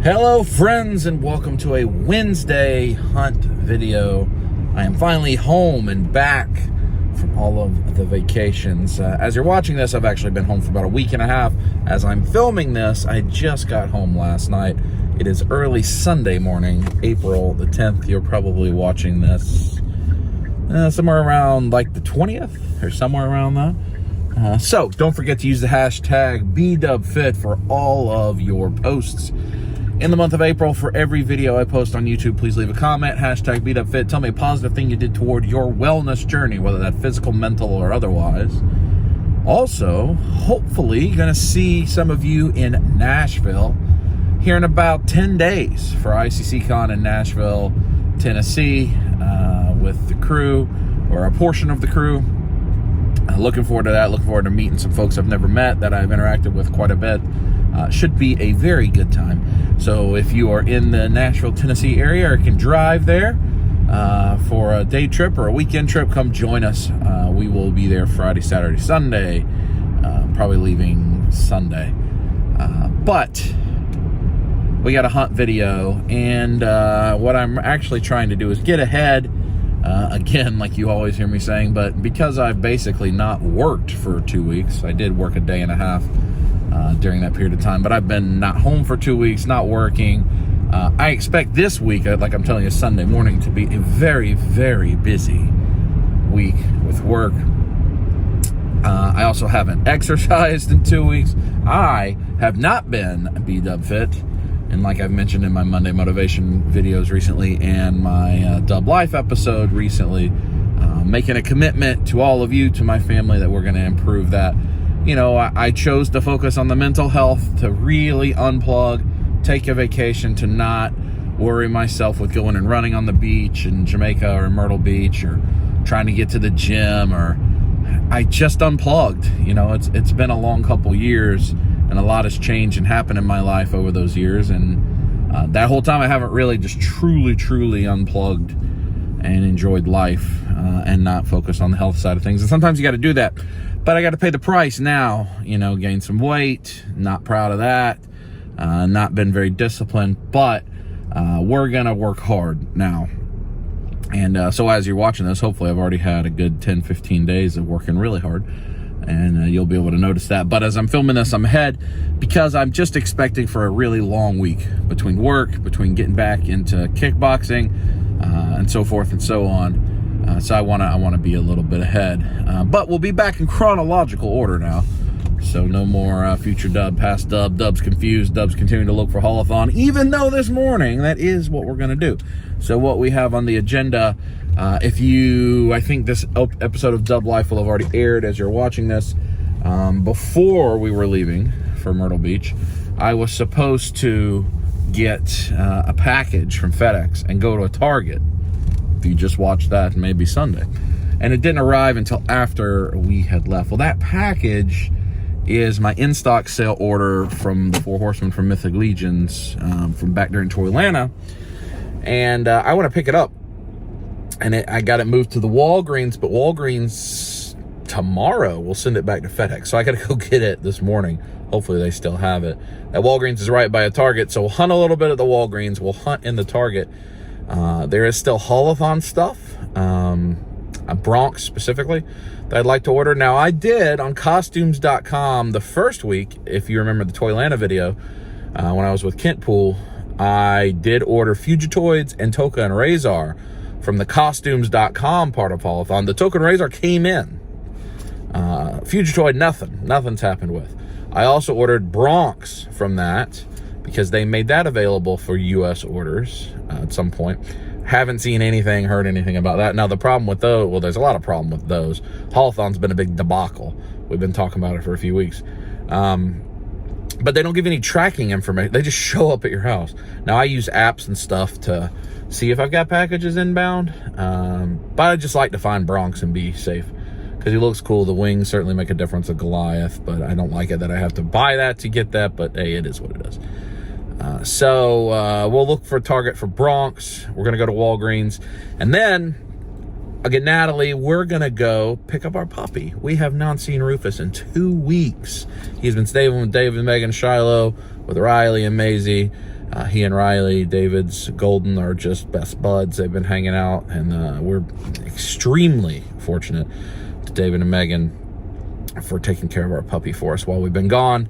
Hello friends, and welcome to a Wednesday hunt video. I am finally home and back from all of the vacations. As you're watching this, I've actually been home for about a week and a half. As I'm filming this, I just got home last night. It is early Sunday morning, April the 10th. You're probably watching this somewhere around like the 20th or somewhere around that. So don't forget to use the hashtag bigdubsqueeze for all of your posts. In the month of April, for every video I post on YouTube, please leave a comment, hashtag bigdubsqueeze. Tell me a positive thing you did toward your wellness journey, whether that's physical, mental, or otherwise. Also, hopefully, gonna see some of you in Nashville here in about 10 days for ICC-Con in Nashville, Tennessee, with the crew, or a portion of the crew. Looking forward to that. Looking forward to meeting some folks I've never met that I've interacted with quite a bit. Should be a very good time. So if you are in the Nashville, Tennessee area or can drive there for a day trip or a weekend trip, come join us. We will be there Friday, Saturday, Sunday, probably leaving Sunday. But we got a hunt video, and what I'm actually trying to do is get ahead. Again, like you always hear me saying, but because I've basically not worked for 2 weeks, I did work a day and a half during that period of time, but I've been not home for 2 weeks, not working. I expect this week, like I'm telling you, Sunday morning, to be a very, very busy week with work. I also haven't exercised in 2 weeks. I have not been B-Dub Fit. And like I've mentioned in my Monday motivation videos recently and my Dub Life episode recently, making a commitment to all of you, to my family, that we're going to improve that. You know, I chose to focus on the mental health, to really unplug, take a vacation, to not worry myself with going and running on the beach in Jamaica or Myrtle Beach, or trying to get to the gym, or I just unplugged. You know, it's been a long couple years, and a lot has changed and happened in my life over those years. And that whole time I haven't really just truly unplugged and enjoyed life and not focused on the health side of things. And sometimes you got to do that. But I got to pay the price now, you know, gain some weight. Not proud of that. Not been very disciplined, but we're going to work hard now. And so as you're watching this, hopefully I've already had a good 10, 15 days of working really hard. And you'll be able to notice that. But as I'm filming this, I'm ahead because I'm just expecting for a really long week between work, between getting back into kickboxing, and so forth and so on. So I want to be a little bit ahead. But we'll be back in chronological order now. So no more future dub, past dub, dubs confused, dubs continuing to look for Holothon, even though this morning that is what we're going to do. So what we have on the agenda, I think this episode of Dub Life will have already aired as you're watching this. Before we were leaving for Myrtle Beach, I was supposed to get a package from FedEx and go to a Target. If you just watched that, maybe Sunday. And it didn't arrive until after we had left. Well, that package is my in-stock sale order from the Four Horsemen from Mythic Legions from back during Toylanta. And I want to pick it up. And I got it moved to the Walgreens, but Walgreens tomorrow will send it back to FedEx. So I got to go get it this morning. Hopefully they still have it. That Walgreens is right by a Target, so we'll hunt a little bit at the Walgreens. We'll hunt in the Target. There is still Holothon stuff, Bronx specifically, that I'd like to order. Now, I did on costumes.com the first week, if you remember the Toylanta video, when I was with Kentpool, I did order Fugitoids and Toka and Razor from the costumes.com part of Holothon. The Toka and Razor came in. Fugitoid, nothing's happened with. I also ordered Bronx from that because they made that available for U.S. orders at some point. Haven't seen anything, heard anything about that. Now, the problem with those, well, there's a lot of problem with those. Holothon's been a big debacle. We've been talking about it for a few weeks. But they don't give any tracking information. They just show up at your house. Now, I use apps and stuff to see if I've got packages inbound. But I just like to find Bronx and be safe because he looks cool. The wings certainly make a difference of Goliath, but I don't like it that I have to buy that to get that. But hey, it is what it is. So we'll look for a Target for Bronx. We're going to go to Walgreens. And then, again, Natalie, we're going to go pick up our puppy. We have not seen Rufus in 2 weeks. He's been staying with David, Megan, Shiloh, with Riley and Maisie. He and Riley, David's Golden, are just best buds. They've been hanging out, and we're extremely fortunate to David and Megan for taking care of our puppy for us while we've been gone.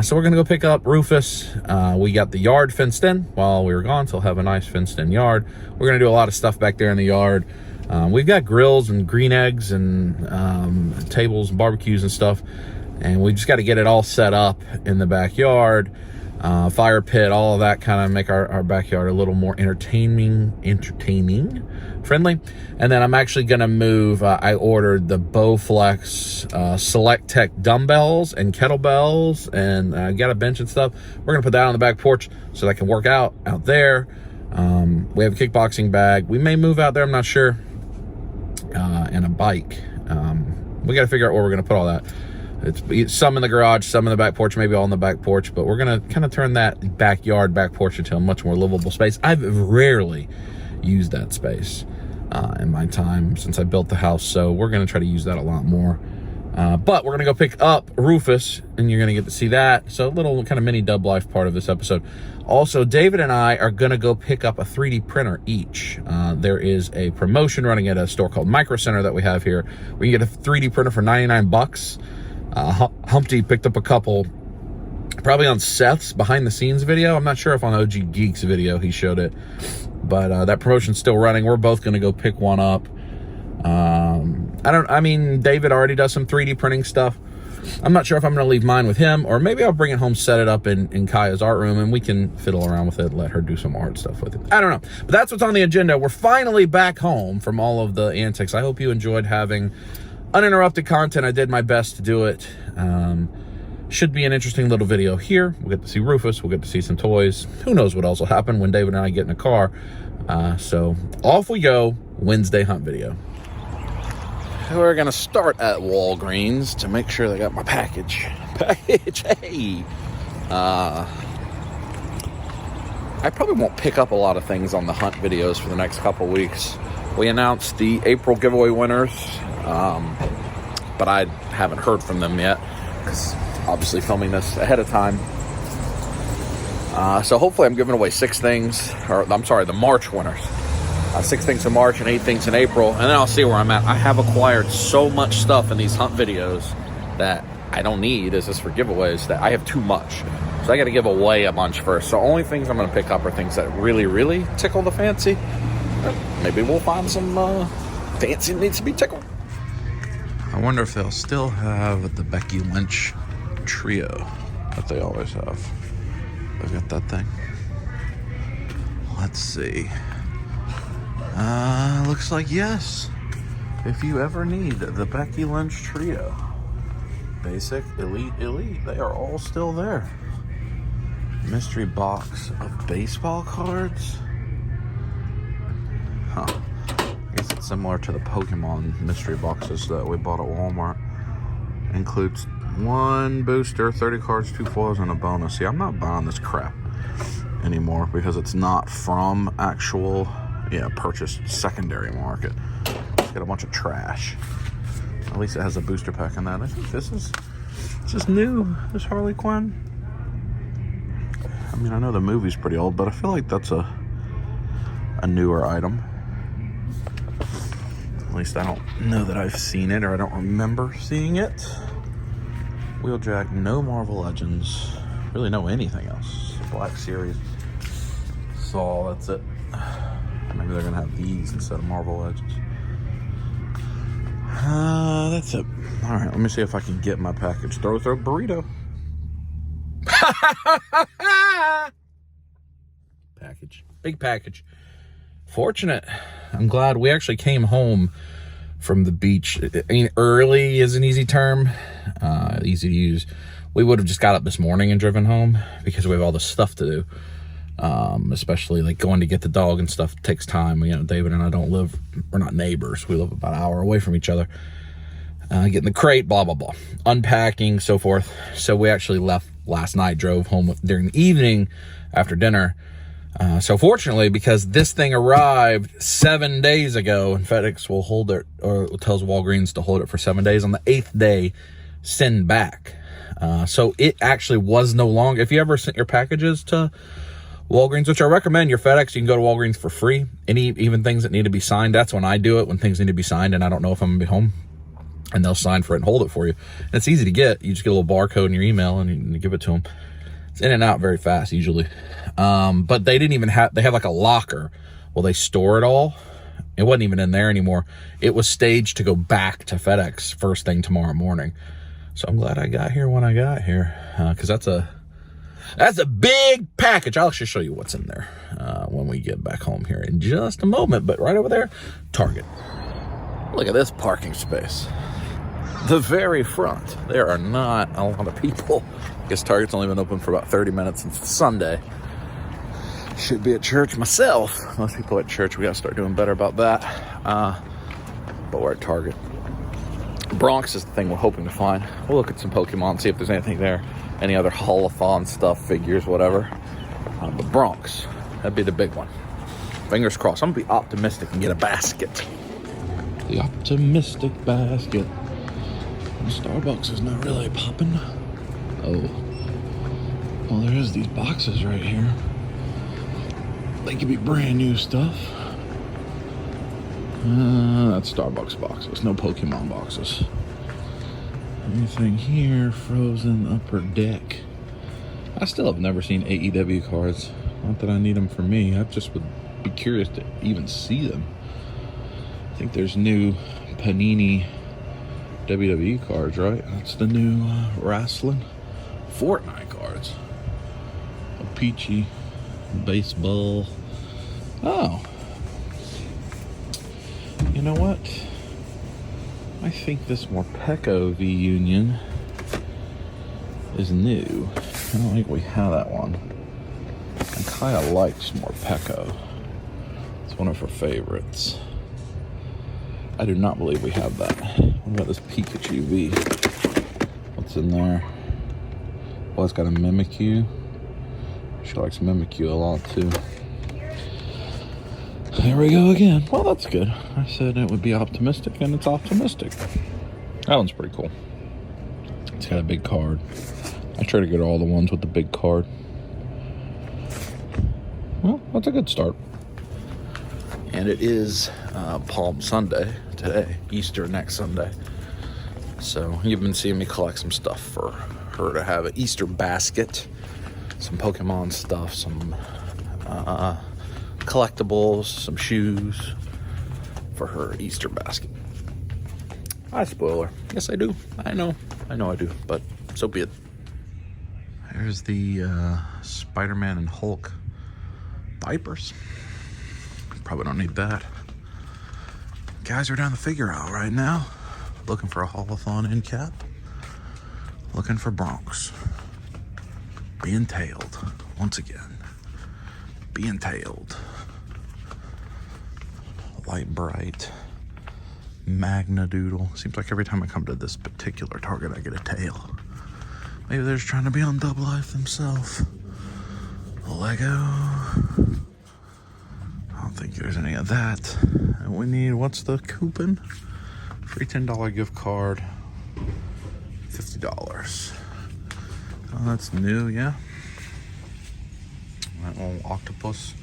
So we're going to go pick up Rufus. We got the yard fenced in while we were gone, so we'll have a nice fenced in yard. We're going to do a lot of stuff back there in the yard. We've got grills and green eggs and tables and barbecues and stuff, and we just got to get it all set up in the backyard. Fire pit, all of that, kind of make our backyard a little more entertaining, friendly. And then I'm actually going to move, I ordered the Bowflex Select Tech dumbbells and kettlebells, and got a bench and stuff. We're going to put that on the back porch so that I can work out there. We have a kickboxing bag. We may move out there, I'm not sure. And a bike. We got to figure out where we're going to put all that. It's some in the garage, some in the back porch, maybe all in the back porch, but we're going to kind of turn that back porch into a much more livable space. I've rarely used that space in my time since I built the house, so we're going to try to use that a lot more. But we're going to go pick up Rufus, and you're going to get to see that. So a little kind of mini dub life part of this episode. Also, David and I are going to go pick up a 3D printer each. There is a promotion running at a store called Micro Center that we have here. We can get a 3D printer for 99 bucks. Humpty picked up a couple, probably on Seth's behind the scenes video. I'm not sure if on OG Geeks video he showed it, but that promotion's still running. We're both going to go pick one up. David already does some 3D printing stuff. I'm not sure if I'm going to leave mine with him, or maybe I'll bring it home, set it up in Kaya's art room, and we can fiddle around with it, let her do some art stuff with it. I don't know, but that's what's on the agenda. We're finally back home from all of the antics. I hope you enjoyed having uninterrupted content. I did my best to do it. Should be an interesting little video here. We'll get to see Rufus. We'll get to see some toys. Who knows what else will happen when David and I get in a car. So off we go. Wednesday hunt video. We're going to start at Walgreens to make sure they got my package. Hey! I probably won't pick up a lot of things on the hunt videos for the next couple weeks. We announced the April giveaway winners, but I haven't heard from them yet, because obviously filming this ahead of time. So hopefully I'm giving away 6 things, the March winners. 6 things in March and 8 things in April, and then I'll see where I'm at. I have acquired so much stuff in these hunt videos that I don't need as just for giveaways, that I have too much. So I got to give away a bunch first. So only things I'm going to pick up are things that really, really tickle the fancy. Maybe we'll find some fancy that needs to be tickled. I wonder if they'll still have the Becky Lynch trio that they always have. They've got that thing. Let's see. Looks like yes. If you ever need the Becky Lynch trio, basic, elite, they are all still there. Mystery box of baseball cards. Huh. I guess it's similar to the Pokemon mystery boxes that we bought at Walmart. Includes 1 booster, 30 cards, 2 foils, and a bonus. See, I'm not buying this crap anymore because it's not from actual, purchased secondary market. It's got a bunch of trash. At least it has a booster pack in that. I think this is new, this Harley Quinn. I mean, I know the movie's pretty old, but I feel like that's a newer item. At least I don't know that I've seen it, or I don't remember seeing it. Wheeljack, no Marvel Legends. Really no anything else. Black Series. Saw, that's it. Maybe they're gonna have these instead of Marvel Legends. That's it. Alright, let me see if I can get my package. Throw burrito. Package. Big package. Fortunate. I'm glad we actually came home from the beach. I mean, early is an easy term. Easy to use. We would have just got up this morning and driven home because we have all this stuff to do. Especially like going to get the dog and stuff takes time. David and I we're not neighbors. We live about an hour away from each other. Getting the crate, blah, blah, blah. Unpacking, so forth. So we actually left last night, drove home during the evening after dinner. So fortunately, because this thing arrived 7 days ago, and FedEx will hold it, or tells Walgreens to hold it for 7 days, on the 8th day, send back. So it actually was no longer, if you ever sent your packages to Walgreens, which I recommend your FedEx. You can go to Walgreens for free. Even things that need to be signed. That's when I do it, when things need to be signed and I don't know if I'm gonna be home. And they'll sign for it and hold it for you. And it's easy to get. You just get a little barcode in your email and you give it to them. It's in and out very fast usually. But they didn't even have, they have like a locker. Well, they store it all. It wasn't even in there anymore. It was staged to go back to FedEx first thing tomorrow morning. So I'm glad I got here when I got here. Cause that's a big package. I'll actually show you what's in there when we get back home here in just a moment. But right over there, Target. Look at this parking space. The very front. There are not a lot of people. I guess Target's only been open for about 30 minutes since Sunday. Should be at church myself. Most people at church, we gotta start doing better about that. But we're at Target. Bronx is the thing we're hoping to find. We'll look at some Pokemon, see if there's anything there. Any other Holothon stuff, figures, whatever. But Bronx, that'd be the big one. Fingers crossed. I'm gonna be optimistic and get a basket. The optimistic basket. Starbucks is not really popping. Oh. Well, there is these boxes right here. They could be brand new stuff. That's Starbucks boxes, no Pokemon boxes. Anything here? Frozen Upper Deck. I still have never seen AEW cards. Not that I need them for me. I just would be curious to even see them. I think there's new Panini WWE cards, right? That's the new wrestling. Fortnite cards. A Peachy. Baseball. Oh. You know what? I think this Morpeko V Union is new. I don't think we have that one. I kind of likes Morpeko. It's one of her favorites. I do not believe we have that. What about this Pikachu V? What's in there? Well, it's got a Mimikyu. She likes Mimikyu a lot too. There we go again. Well, that's good. I said it would be optimistic, and it's optimistic. That one's pretty cool. It's got a big card. I try to get all the ones with the big card. Well, that's a good start. And it is Palm Sunday today, Easter next Sunday. So you've been seeing me collect some stuff for her to have an Easter basket, some Pokemon stuff, some collectibles, some shoes for her Easter basket. I spoil her. Yes, I do. I know I do, but so be it. There's the Spider-Man and Hulk diapers. Probably don't need that. Guys are down the figure aisle right now, looking for a Holothon end cap, looking for Bronx. Being tailed once again. Being tailed. Light bright. Magna Doodle. Seems like every time I come to this particular Target, I get a tail. Maybe they're just trying to be on Dub Life themselves. Lego. I don't think there's any of that. And we need, what's the coupon? Free $10 gift card. $50. Oh, that's new, yeah. That little octopus.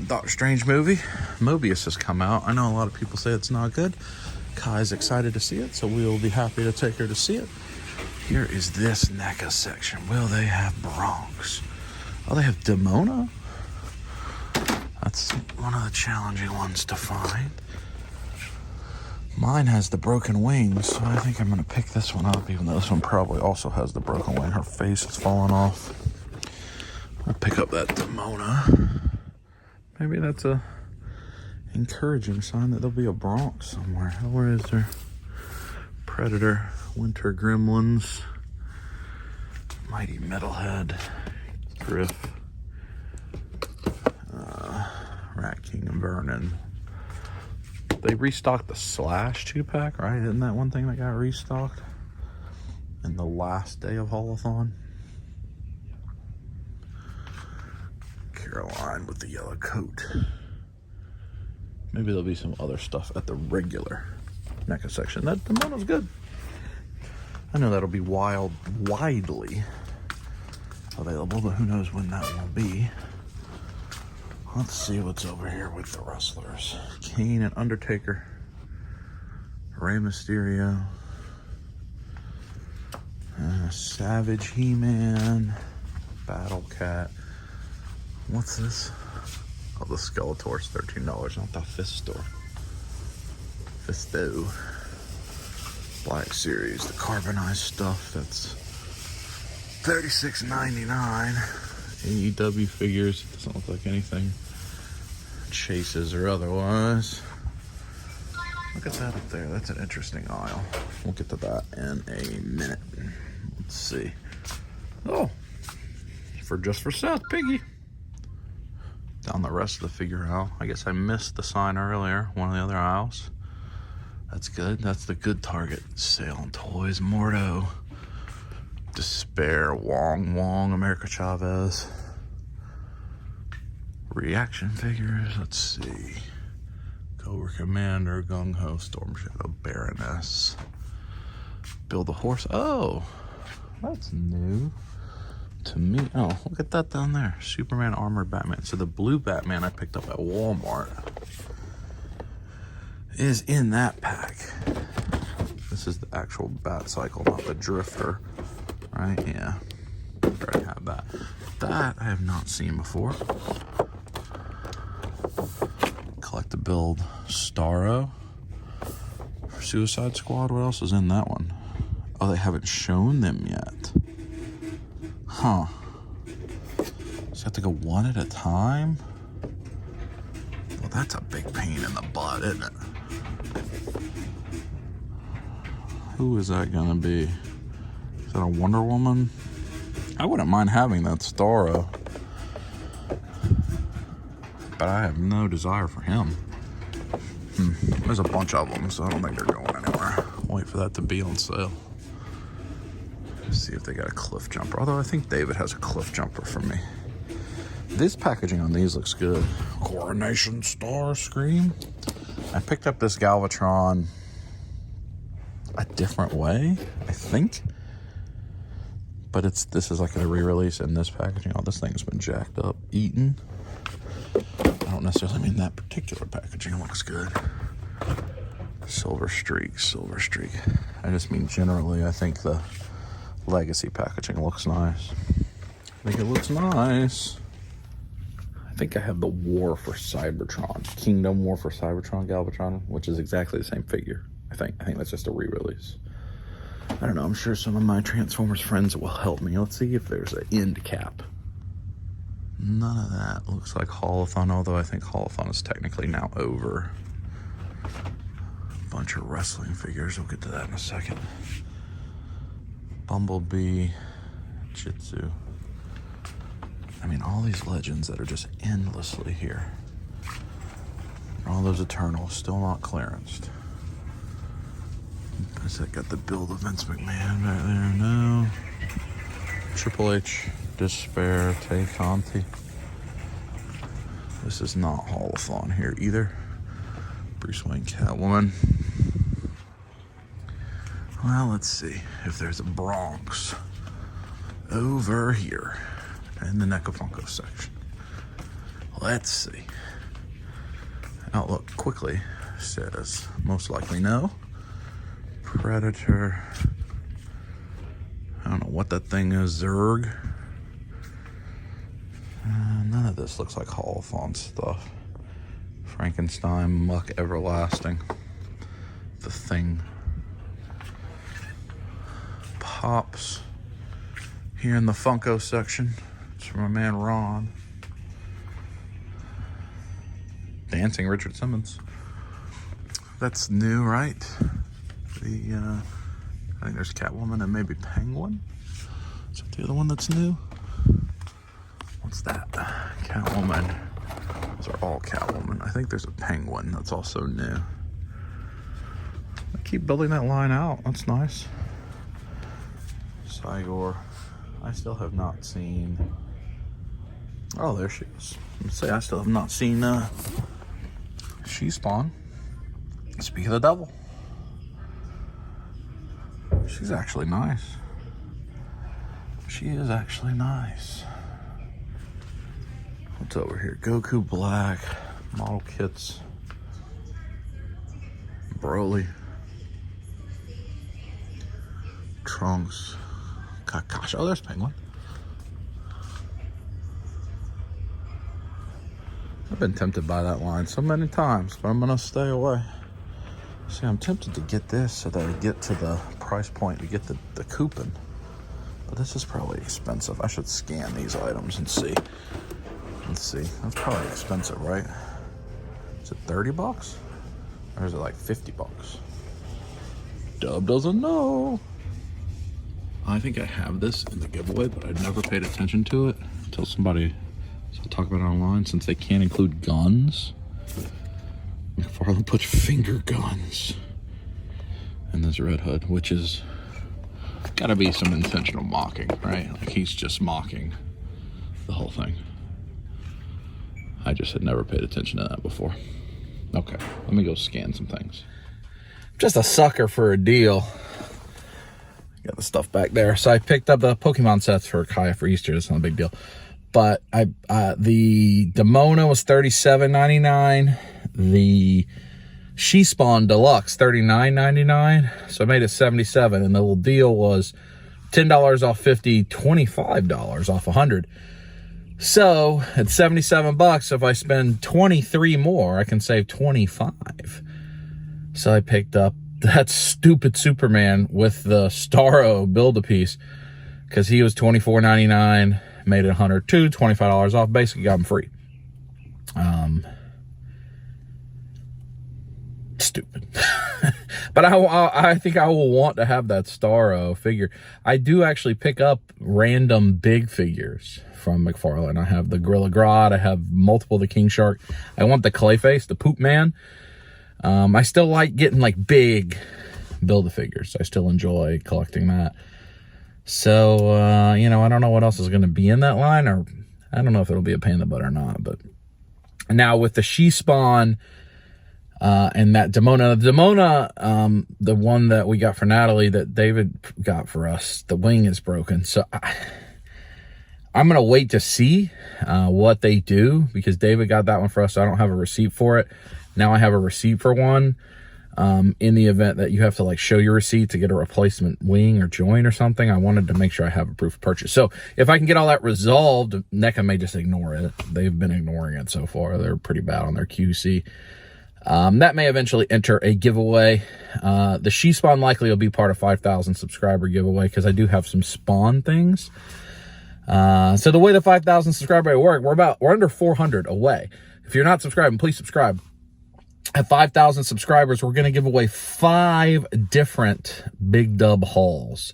Doctor Strange movie. Mobius has come out. I know a lot of people say it's not good. Kai's excited to see it, so we'll be happy to take her to see it. Here is this NECA section. Will they have Bronx? Oh, they have Demona? That's one of the challenging ones to find. Mine has the broken wings, so I think I'm going to pick this one up, even though this one probably also has the broken wing. Her face is falling off. I'll pick up that Demona. Maybe that's a encouraging sign that there'll be a Bronx somewhere. Where is there? Predator, Winter Gremlins, Mighty Metalhead, Griff, Rat King and Vernon. They restocked the Slash 2-pack, right? Isn't that one thing that got restocked in the last day of Holothon? Caroline with the yellow coat. Maybe there'll be some other stuff at the regular NECA section. That Demono's good. I know that'll be widely available, but who knows when that will be. Let's see what's over here with the wrestlers. Kane and Undertaker. Rey Mysterio. Savage He-Man. Battle Cat. What's this? Oh, the Skeletor's $13, not the Fisto. Black Series, the carbonized stuff, that's $36.99. AEW figures, doesn't look like anything. Chases or otherwise. Look at that up there, that's an interesting aisle. We'll get to that in a minute. Let's see. Oh, just for Seth, Piggy. Down the rest of the figure aisle. I guess I missed the sign earlier, one of the other aisles. That's good. That's the good Target sale on toys. Mordo, Despair, Wong, America Chavez. Reaction figures. Let's see. Cobra Commander, Gung Ho, Storm Shadow, Baroness. Build a Horse. Oh, that's new to me. Oh, look at that down there. Superman Armored Batman. So the blue Batman I picked up at Walmart is in that pack. This is the actual Bat Cycle, not the Drifter, right? Yeah, I already have that. That I have not seen before. Collect to Build Starro. Suicide Squad. What else is in that one? Oh, they haven't shown them yet. Huh. So you have to go one at a time? Well, that's a big pain in the butt, isn't it? Who is that gonna be? Is that a Wonder Woman? I wouldn't mind having that Starro, but I have no desire for him. There's a bunch of them, so I don't think they're going anywhere. Wait for that to be on sale. See if they got a cliff jumper. Although I think David has a cliff jumper for me. This packaging on these looks good. Coronation Star Scream. I picked up this Galvatron a different way, I think. But this is like a re-release in this packaging. Oh, this thing's been jacked up, eaten. I don't necessarily mean that particular packaging looks good. Silver Streak. I just mean generally, I think the Legacy packaging looks nice. I think it looks nice. I think I have the War for Cybertron, Kingdom War for Cybertron Galvatron, which is exactly the same figure. I think that's just a re-release. I don't know. I'm sure some of my Transformers friends will help me. Let's see if there's an end cap. None of that. Looks like Holothon, although I think Holothon is technically now over. Bunch of wrestling figures. We'll get to that in a second. Bumblebee, Jitsu. I mean, all these legends that are just endlessly here. All those Eternals, still not clearanced. Has that got the build of Vince McMahon right there? No. Triple H, Despair, Tay Conti. This is not Holothon here either. Bruce Wayne, Catwoman. Well, let's see if there's a Bronx over here in the NECA Funko section. Let's see. Outlook quickly says most likely no. Predator. I don't know what that thing is. Zurg. None of this looks like Holothon stuff. Frankenstein, Muck Everlasting. The Thing. Pops here in the Funko section. It's from my man Ron. Dancing Richard Simmons. That's new, right? I think there's Catwoman and maybe Penguin. Is that the other one that's new? What's that? Catwoman. Those are all Catwoman. I think there's a Penguin that's also new. I keep building that line out. That's nice. Cygor. I still have not seen. Oh, there she is. Let's say I still have not seen She-Spawn. Speak of the devil. She's actually nice. She is actually nice. What's over here? Goku Black, model kits, Broly, Trunks, Kakashi. Oh, there's Penguin. I've been tempted by that line so many times, but I'm gonna stay away. See, I'm tempted to get this so that I get to the price point to get the coupon. But this is probably expensive. I should scan these items and see. Let's see. That's probably expensive, right? Is it 30 bucks? Or is it like 50 bucks? Dub doesn't know. I think I have this in the giveaway, but I never paid attention to it until somebody talked about it online, since they can't include guns. McFarlane put finger guns in this Red Hood, which is gotta be some intentional mocking, right? Like he's just mocking the whole thing. I just had never paid attention to that before. Okay, let me go scan some things. Just a sucker for a deal. Got the stuff back there. So I picked up the Pokemon sets for Kaya for Easter. It's not a big deal. But the Demona was $37.99. The She Spawn Deluxe $39.99. So I made it $77, and the little deal was $10 off 50, $25 off 100. So at 77 bucks, if I spend 23 more, I can save 25. So I picked up that stupid Superman with the Starro Build-A-Piece because he was $24.99. Made it $102, $25 off. Basically got him free. Stupid. But I think I will want to have that Starro figure. I do actually pick up random big figures from McFarlane. I have the Gorilla Grodd. I have multiple of the King Shark. I want the Clayface, the Poop Man. I still like getting like big Build-A-Figures. I still enjoy collecting that. So, you know, I don't know what else is going to be in that line, or I don't know if it'll be a pain in the butt or not. But now with the She Spawn and that Demona, the one that we got for Natalie that David got for us, the wing is broken. So I'm going to wait to see what they do, because David got that one for us. So I don't have a receipt for it. Now I have a receipt for one. In the event that you have to like show your receipt to get a replacement wing or joint or something, I wanted to make sure I have a proof of purchase. So if I can get all that resolved, NECA may just ignore it. They've been ignoring it so far. They're pretty bad on their QC. That may eventually enter a giveaway. The She Spawn likely will be part of 5,000 subscriber giveaway, because I do have some Spawn things. So the way the 5,000 subscriber work, we're under 400 away. If you're not subscribing, please subscribe. At 5,000 subscribers, we're going to give away 5 different Big Dub hauls.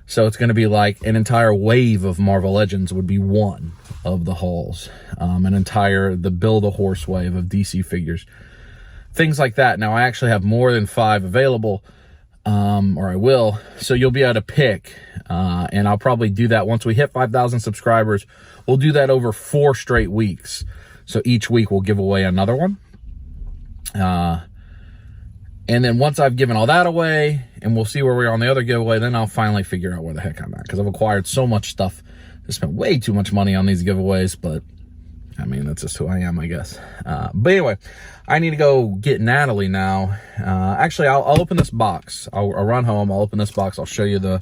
So it's going to be like an entire wave of Marvel Legends would be one of the hauls. The Build-A-Horse wave of DC figures. Things like that. Now, I actually have more than 5 available, or I will. So you'll be able to pick. And I'll probably do that once we hit 5,000 subscribers. We'll do that over 4 straight weeks. So each week we'll give away another one. And then once I've given all that away and we'll see where we are on the other giveaway, then I'll finally figure out where the heck I'm at, because I've acquired so much stuff. I spent way too much money on these giveaways, but I mean, that's just who I am, I guess. But anyway, I need to go get Natalie now. Actually, I'll open this box. I'll run home. I'll open this box. I'll show you the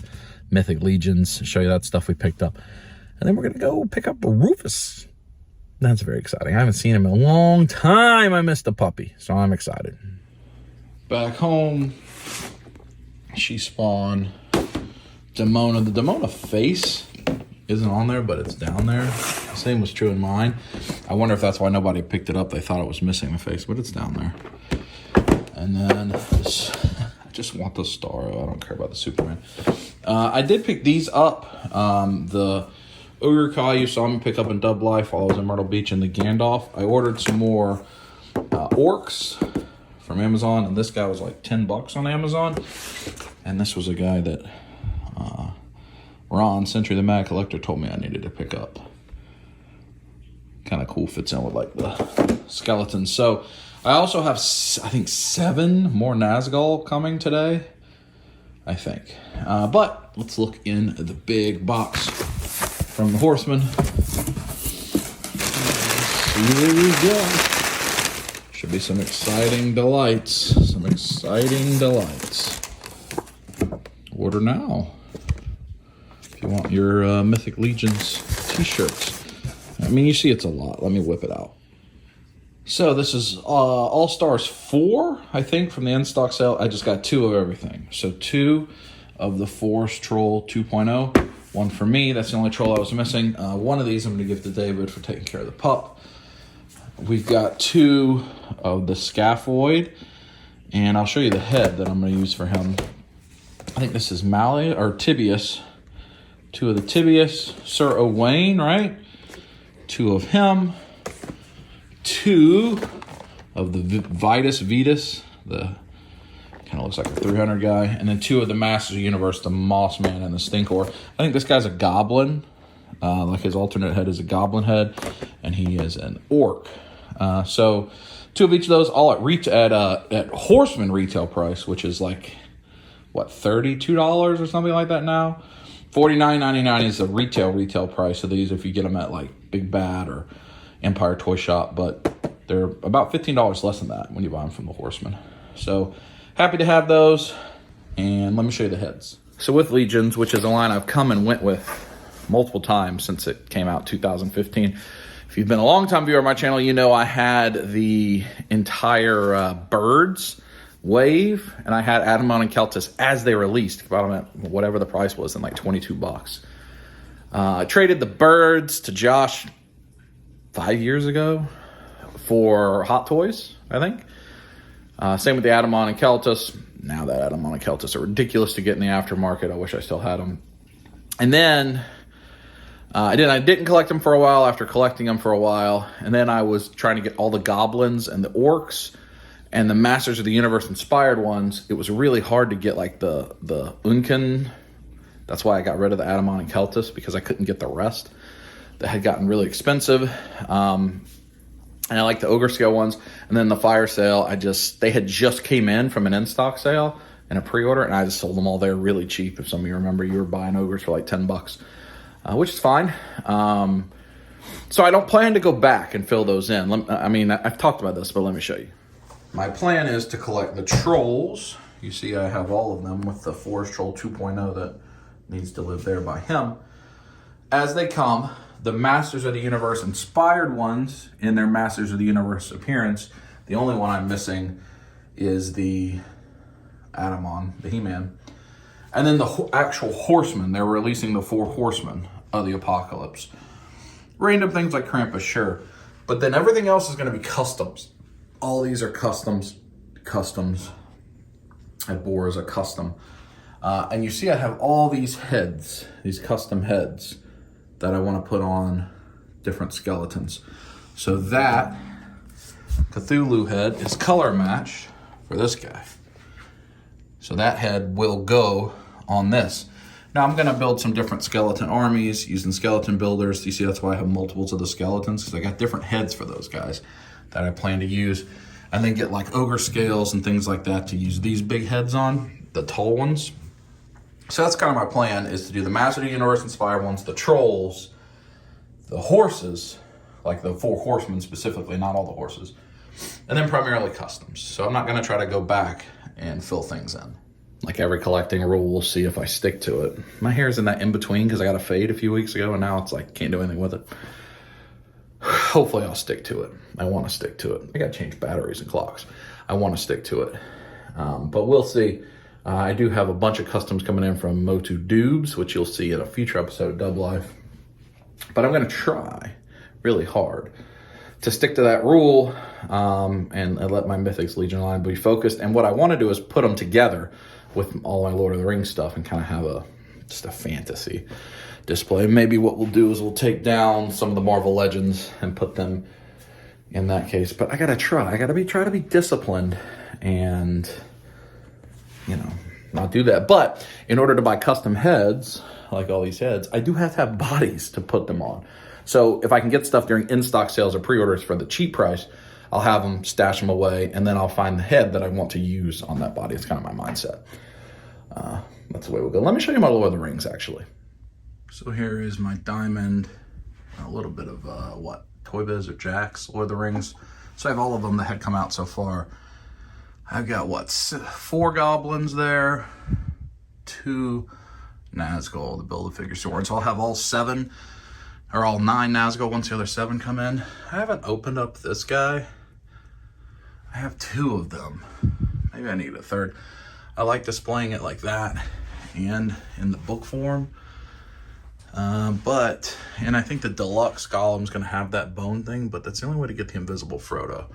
Mythic Legions, show you that stuff we picked up. And then we're going to go pick up Rufus. That's very exciting. I haven't seen him in a long time. I missed the puppy, so I'm excited. Back home, She Spawn, Demona. The Demona face isn't on there, but it's down there. The same was true in mine. I wonder if that's why nobody picked it up. They thought it was missing the face, but it's down there. And then I just want the Starro. I don't care about the Superman. I did pick these up. The Ogre Kai you saw me pick up in Dub Life while I was in Myrtle Beach, and the Gandalf. I ordered some more orcs from Amazon, and this guy was like 10 bucks on Amazon. And this was a guy that Ron, Century the Mad Collector, told me I needed to pick up. Kind of cool, fits in with like the skeletons. So I also have, I think, 7 more Nazgul coming today, I think. But let's look in the big box from the Horseman. Here we go. Should be some exciting delights. Some exciting delights. Order now if you want your Mythic Legions t-shirts. I mean, you see it's a lot. Let me whip it out. So this is All-Stars 4, I think, from the in-stock sale. I just got 2 of everything. So 2 of the Forest Troll 2.0. 1 for me. That's the only troll I was missing. 1 of these I'm going to give to David for taking care of the pup. We've got 2 of the Scaphoid. And I'll show you the head that I'm going to use for him. I think this is Malleus or Tibius. 2 of the Tibius. Sir Owain, right? 2 of him. 2 of the Vitus, the kind of looks like a 300 guy, and then 2 of the Masters of the Universe, the Moss Man and the Stinkor. I think this guy's a goblin, like his alternate head is a goblin head, and he is an orc. So 2 of each of those, all at Horseman retail price, which is like what, $32 or something like that now. $49.99 is the retail price of these if you get them at like Big Bad or Empire Toy Shop, but they're about $15 less than that when you buy them from the Horseman. So happy to have those, and let me show you the heads. So with Legions, which is a line I've come and went with multiple times since it came out 2015. If you've been a long-time viewer of my channel, you know I had the entire Birds wave, and I had Adamant and Keltis as they released, about them at whatever the price was, in like 22 bucks. I traded the Birds to Josh 5 years ago for Hot Toys, I think. Same with the Adamant and Keltis. Now that Adamant and Keltis are ridiculous to get in the aftermarket. I wish I still had them. And then I didn't collect them for a while after collecting them for a while. And then I was trying to get all the goblins and the orcs and the Masters of the Universe inspired ones. It was really hard to get like the Unken. That's why I got rid of the Adamant and Keltis, because I couldn't get the rest. That had gotten really expensive. And I like the Ogre Scale ones. And then the Fire Sale, they had just came in from an in-stock sale and a pre-order, and I just sold them all there really cheap. If some of you remember, you were buying Ogres for like 10 bucks, which is fine. So I don't plan to go back and fill those in. I've talked about this, but let me show you. My plan is to collect the Trolls. You see I have all of them with the Forest Troll 2.0 that needs to live there by him. As they come, the Masters of the Universe inspired ones in their Masters of the Universe appearance. The only one I'm missing is the Adamant, the He-Man. And then the actual Horsemen. They're releasing the 4 Horsemen of the Apocalypse. Random things like Krampus, sure. But then everything else is going to be customs. All these are customs. That Boar is a custom. And you see I have all these heads, these custom heads, that I want to put on different skeletons. So that Cthulhu head is color matched for this guy. So that head will go on this. Now I'm going to build some different skeleton armies using skeleton builders. You see that's why I have multiples of the skeletons, because I got different heads for those guys that I plan to use. And then get like ogre scales and things like that to use these big heads on, the tall ones. So that's kind of my plan, is to do the Master of the Universe inspired ones, the Trolls, the horses, like the 4 Horsemen specifically, not all the horses, and then primarily customs. So I'm not going to try to go back and fill things in. Like every collecting rule, we'll see if I stick to it. My hair's in that in-between because I got a fade a few weeks ago, and now it's like can't do anything with it. Hopefully I'll stick to it. I want to stick to it. I got to change batteries and clocks. I want to stick to it. But we'll see. I do have a bunch of customs coming in from Motu Dubes, which you'll see in a future episode of Dub Life. But I'm going to try really hard to stick to that rule and let my Mythics Legion line be focused. And what I want to do is put them together with all my Lord of the Rings stuff and kind of have just a fantasy display. Maybe what we'll do is we'll take down some of the Marvel Legends and put them in that case. But I got to try. I got to try to be disciplined and, not do that. But in order to buy custom heads, like all these heads, I do have to have bodies to put them on. So if I can get stuff during in-stock sales or pre-orders for the cheap price, I'll have them, stash them away, and then I'll find the head that I want to use on that body. It's kind of my mindset. That's the way we'll go. Let me show you my Lord of the Rings, actually. So here is my diamond, a little bit of, Toy Biz or Jack's Lord of the Rings. So I have all of them that had come out so far. I've got, what, 4 goblins there, 2 Nazgul, the Build-A-Figure sword. So I'll have all 7, or all 9 Nazgul once the other 7 come in. I haven't opened up this guy. I have 2 of them. Maybe I need a 3rd. I like displaying it like that and in the book form. And I think the deluxe Gollum's gonna have that bone thing, but that's the only way to get the invisible Frodo.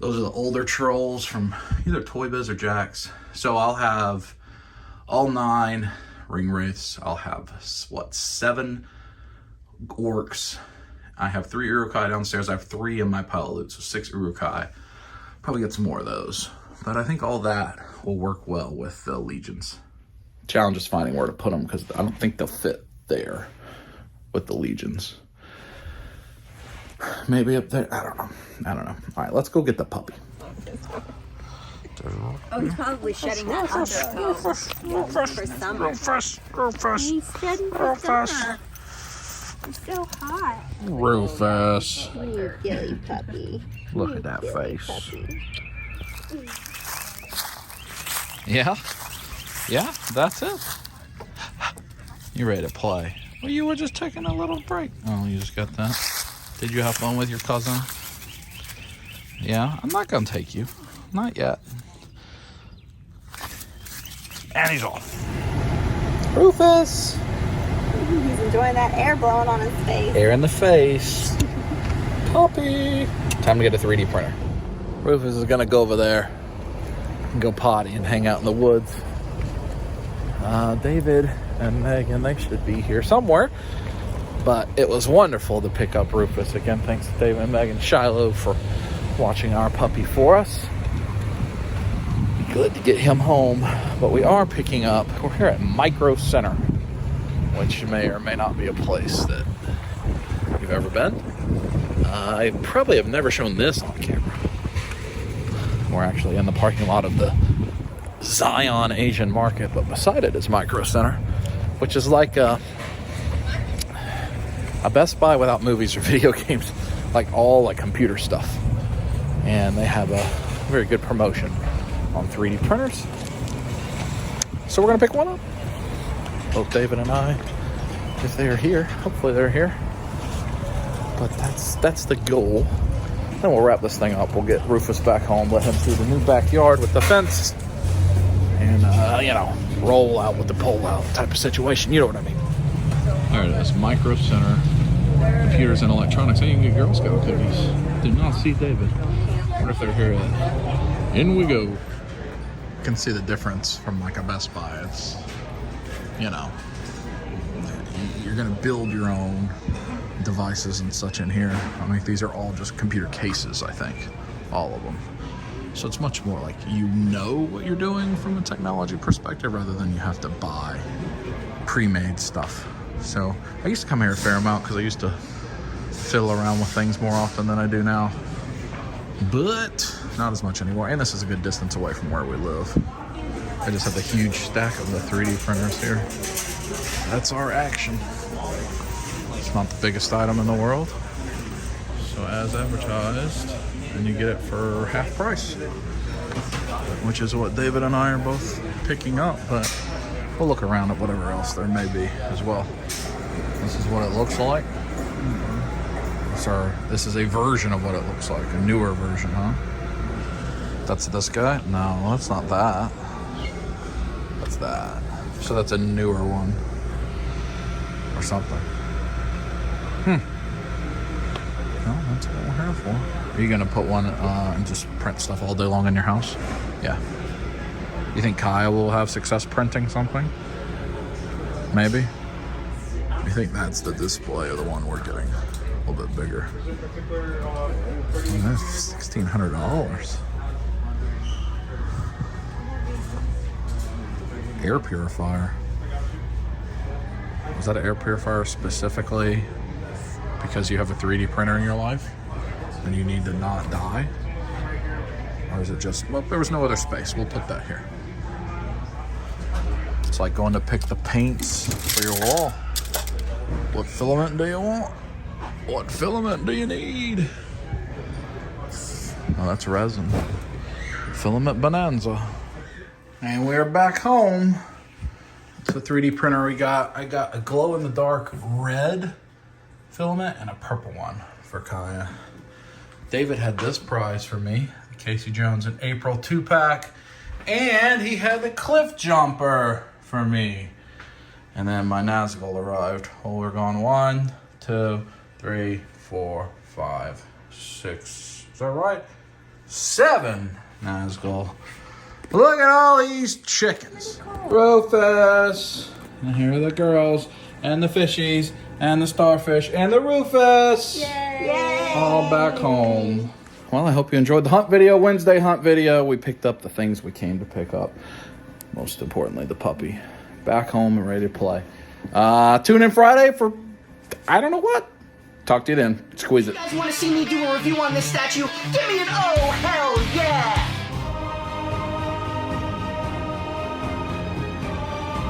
Those are the older trolls from either Toy Biz or Jack's. So I'll have all 9 ring wraiths. I'll have, what, 7 orcs. I have 3 Uruk-hai downstairs. I have 3 in my pile of loot, so 6 Uruk-hai. Probably get some more of those. But I think all that will work well with the Legions. Challenge is finding where to put them, because I don't think they'll fit there with the Legions. Maybe up there. I don't know. All right, let's go get the puppy. Oh, he's probably shedding that undercoat for summer. Go fast. He's shedding for summer. It's so hot. Rufus. You silly puppy. Look at that face. Yeah? Yeah, that's it. You ready to play? Well, you were just taking a little break. Oh, you just got that? Did you have fun with your cousin? Yeah? I'm not gonna take you. Not yet. And he's off. Rufus! He's enjoying that air blowing on his face. Air in the face. Puppy! Time to get a 3D printer. Rufus is gonna go over there and go potty and hang out in the woods. David and Megan, they should be here somewhere. But it was wonderful to pick up Rufus. Again, thanks to David and Megan Shiloh for watching our puppy for us. Good to get him home. But we are picking up, we're here at Micro Center, which may or may not be a place that you've ever been. I probably have never shown this on camera. We're actually in the parking lot of the Zion Asian Market, but beside it is Micro Center, which is like a Best Buy without movies or video games, like all like computer stuff. And they have a very good promotion on 3D printers. So we're gonna pick one up. Both David and I, if they are here. Hopefully they're here. But that's the goal. Then we'll wrap this thing up. We'll get Rufus back home, let him through the new backyard with the fence, and roll out with the pole out type of situation. You know what I mean? There it is, Micro Center, computers and electronics. And you can get Girl Scout cookies. Did not see David. Wonder if they're here yet. In we go. You can see the difference from like a Best Buy. It's, you're gonna build your own devices and such in here. I mean, these are all just computer cases, I think, all of them. So it's much more like you know what you're doing from a technology perspective rather than you have to buy pre-made stuff. So I used to come here a fair amount because I used to fiddle around with things more often than I do now, but not as much anymore. And this is a good distance away from where we live. I just have a huge stack of the 3D printers here. That's our action. It's not the biggest item in the world. So as advertised, and you get it for half price, which is what David and I are both picking up, but we'll look around at whatever else there may be as well. This is what it looks like. This is a version of what it looks like, a newer version, huh? That's this guy? No, that's not that. That's that. So that's a newer one or something. Well, that's what we're here for. Are you gonna put one and just print stuff all day long in your house? Yeah. You think Kaya will have success printing something? Maybe. I think that's the display of the one we're getting. A little bit bigger. And that's $1,600. Air purifier. Was that an air purifier specifically because you have a 3D printer in your life and you need to not die? Or is it just, well, there was no other space, we'll put that here. It's like going to pick the paints for your wall. What filament do you want? What filament do you need? Oh, that's resin. Filament bonanza. And we're back home. It's the 3D printer we got. I got a glow-in-the-dark red filament and a purple one for Kaya. David had this prize for me, the Casey Jones and April 2-pack, and he had the cliff jumper for me. And then my Nazgul arrived. Oh, we're going 1, 2, 3, 4, 5, 6. Is that right? 7 Nazgul. Look at all these chickens. Rufus. And here are the girls and the fishies and the starfish and the Rufus. Yay! All back home. Well, I hope you enjoyed the hunt video, Wednesday hunt video. We picked up the things we came to pick up. Most importantly, the puppy. Back home and ready to play. Tune in Friday for, I don't know what. Talk to you then. Squeeze it. You guys want to see me do a review on this statue? Give me an oh, hell yeah!